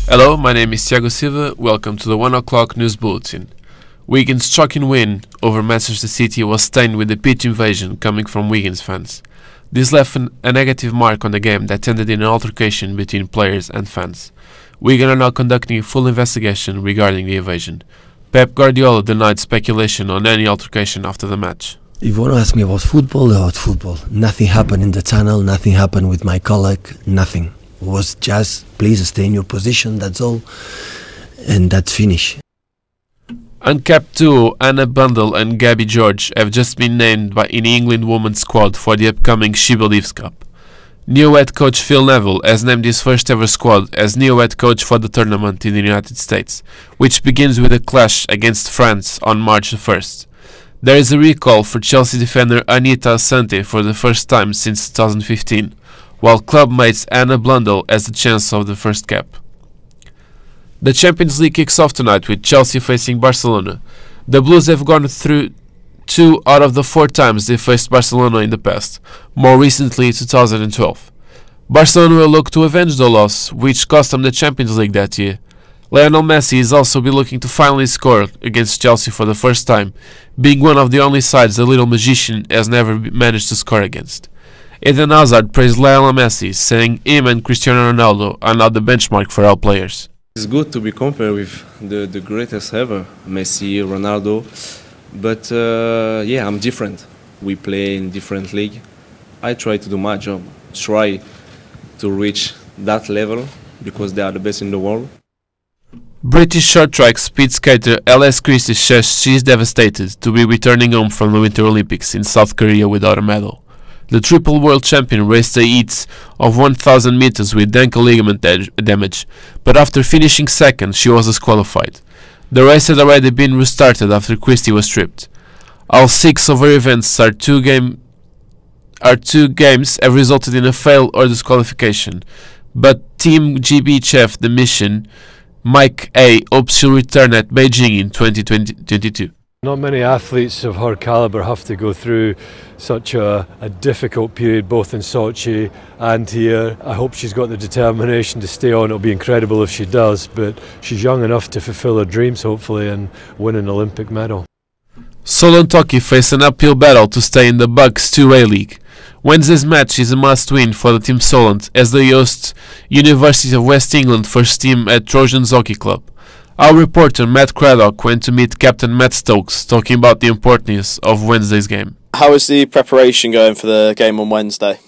Hello, my name is Tiago Silva. Welcome to the 1 o'clock news bulletin. Wigan's shocking win over Manchester City was stained with the pitch invasion coming from Wigan's fans. This left a negative mark on the game that ended in an altercation between players and fans. Wigan are now conducting a full investigation regarding the invasion. Pep Guardiola denied speculation on any altercation after the match. If you want to ask me about football. Nothing happened in the tunnel, nothing happened with my colleague, nothing. It was just, please stay in your position, that's all. And that's finish. Uncapped duo Anna Bundle and Gabby George have just been named in the England women's squad for the upcoming She Believes Cup. New head coach Phil Neville has named his first ever squad as new head coach for the tournament in the United States, which begins with a clash against France on March 1st. There is a recall for Chelsea defender Anita Asante for the first time since 2015, while club mates Anna Blundell has the chance of the first cap. The Champions League kicks off tonight with Chelsea facing Barcelona. The Blues have gone through 2 out of the 4 times they faced Barcelona in the past, more recently 2012. Barcelona will look to avenge the loss, which cost them the Champions League that year. Lionel Messi is also be looking to finally score against Chelsea for the first time, being one of the only sides the little magician has never managed to score against. Eden Hazard praised Lionel Messi, saying him and Cristiano Ronaldo are now the benchmark for all players. It's good to be compared with the greatest ever, Messi, Ronaldo, but I'm different. We play in different league. I try to do my job, try to reach that level because they are the best in the world. British short track speed skater Ls Christie says she is devastated to be returning home from the Winter Olympics in South Korea without a medal. The triple world champion raced a heat of 1,000 meters with ankle ligament damage, but after finishing second she was disqualified. The race had already been restarted after Christie was stripped. All 6 of her events are two games have resulted in a fail or disqualification, but Team GB chef the mission Mike A hopes she'll return at Beijing in 2022. Not many athletes of her calibre have to go through such a difficult period both in Sochi and here. I hope she's got the determination to stay on. It'll be incredible if she does, but she's young enough to fulfil her dreams hopefully and win an Olympic medal. Solent hockey face an uphill battle to stay in the Bucks 2A League. Wednesday's match is a must-win for the team Solent as they host University of West England first team at Trojans Hockey Club. Our reporter Matt Craddock went to meet Captain Matt Stokes, talking about the importance of Wednesday's game. How is the preparation going for the game on Wednesday?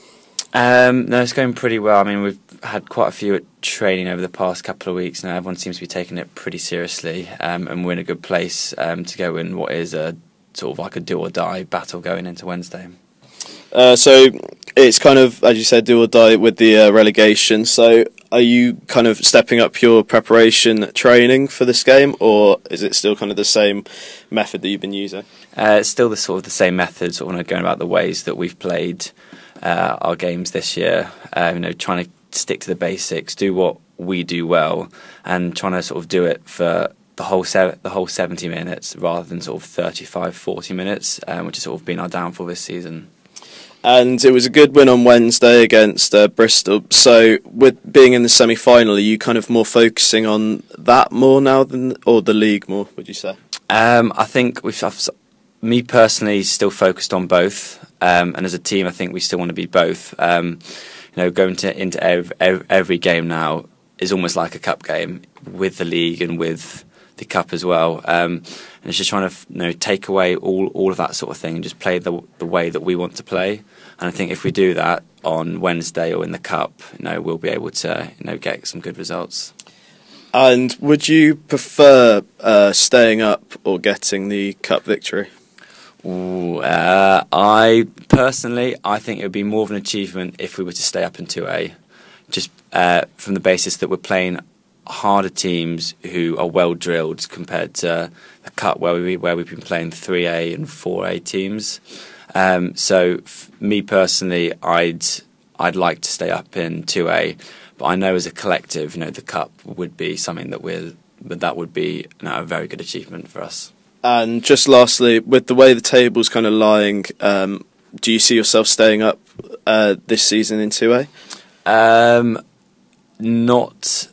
No, it's going pretty well. I mean, we've had quite a few training over the past couple of weeks now. Everyone seems to be taking it pretty seriously, and we're in a good place to go in what is a sort of like a do-or-die battle going into Wednesday. So it's kind of, as you said, do or die with the relegation. So are you kind of stepping up your preparation training for this game, or is it still kind of the same method that you've been using? It's still the same method, sort of going about the ways that we've played our games this year. Trying to stick to the basics, do what we do well, and trying to sort of do it for the whole 70 minutes rather than sort of 35, 40 minutes, which has sort of been our downfall this season. And it was a good win on Wednesday against Bristol. So with being in the semi-final, are you kind of more focusing on that more now or the league more, would you say? I think me personally still focused on both, and as a team I think we still want to be both. Going into every game now is almost like a cup game with the league and with the cup as well, and it's just trying to take away all of that sort of thing and just play the way that we want to play. And I think if we do that on Wednesday or in the cup, we'll be able to get some good results. And would you prefer staying up or getting the cup victory? I think it would be more of an achievement if we were to stay up in 2A, just from the basis that we're playing harder teams who are well drilled compared to the cup where we've been playing 3A and 4A teams. So me personally, I'd like to stay up in 2A, but I know as a collective, the cup would be something that would be a very good achievement for us. And just lastly, with the way the table's kind of lying, do you see yourself staying up this season in 2A? Not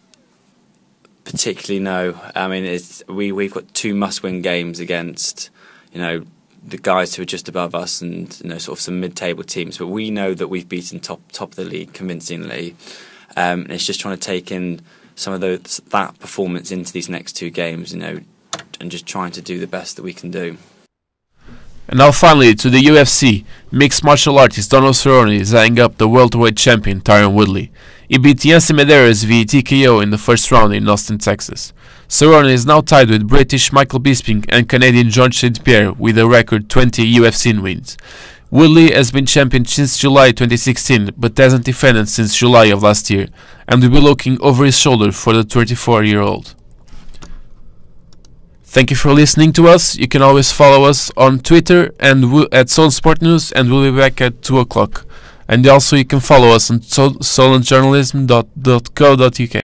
particularly know. I mean, we've got 2 must-win games against, the guys who are just above us and sort of some mid-table teams. But we know that we've beaten top of the league convincingly. And it's just trying to take in some of that performance into these next 2 games, and just trying to do the best that we can do. And now finally to the UFC. Mixed martial artist Donald Cerrone is eyeing up the welterweight champion Tyron Woodley. He beat Yancy Medeiros via TKO in the first round in Austin, Texas. Cerrone is now tied with British Michael Bisping and Canadian George St. Pierre with a record 20 UFC wins. Woodley has been champion since July 2016 but hasn't defended since July of last year, and will be looking over his shoulder for the 34-year-old. Thank you for listening to us. You can always follow us on Twitter and at Solent Sport News, and we'll be back at 2 o'clock. And also you can follow us on solentjournalism.co.uk.